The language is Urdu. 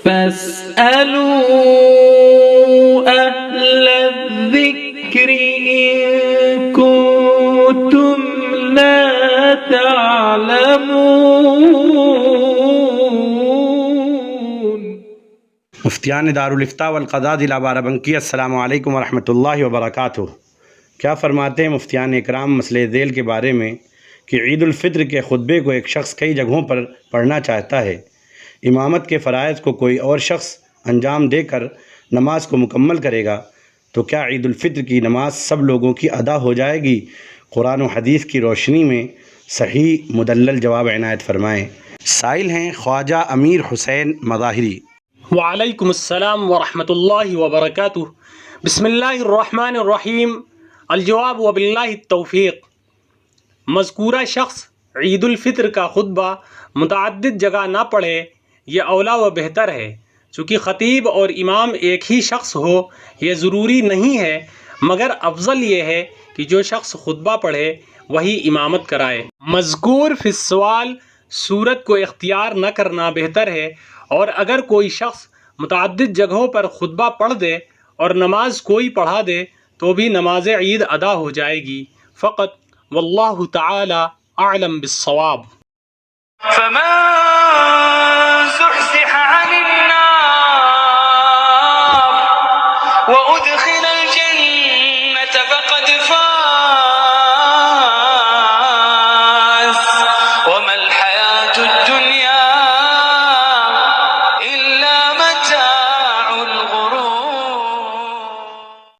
فاسألوا أهل الذكر إن كنتم لا تعلمون۔ مفتیان دارالفتاء والقضاء ضلع بارابنکی، السلام علیکم ورحمۃ اللہ وبرکاتہ۔ کیا فرماتے ہیں مفتیان اکرام مسئلہ ذیل کے بارے میں کہ عید الفطر کے خطبے کو ایک شخص کئی جگہوں پر پڑھنا چاہتا ہے، امامت کے فرائض کو کوئی اور شخص انجام دے کر نماز کو مکمل کرے گا تو کیا عید الفطر کی نماز سب لوگوں کی ادا ہو جائے گی؟ قرآن و حدیث کی روشنی میں صحیح مدلل جواب عنایت فرمائیں۔ سائل ہیں خواجہ امیر حسین مظاہری۔ وعلیکم السلام ورحمۃ اللہ وبرکاتہ۔ بسم اللہ الرحمن الرحیم۔ الجواب وباللہ التوفیق۔ مذکورہ شخص عید الفطر کا خطبہ متعدد جگہ نہ پڑھے، یہ اولا و بہتر ہے۔ چونکہ خطیب اور امام ایک ہی شخص ہو یہ ضروری نہیں ہے، مگر افضل یہ ہے کہ جو شخص خطبہ پڑھے وہی امامت کرائے۔ مذکور فی السوال صورت کو اختیار نہ کرنا بہتر ہے، اور اگر کوئی شخص متعدد جگہوں پر خطبہ پڑھ دے اور نماز کوئی پڑھا دے تو بھی نماز عید ادا ہو جائے گی فقط، واللہ تعالی اعلم بالصواب۔ فمن زحزح عن النار وأدخل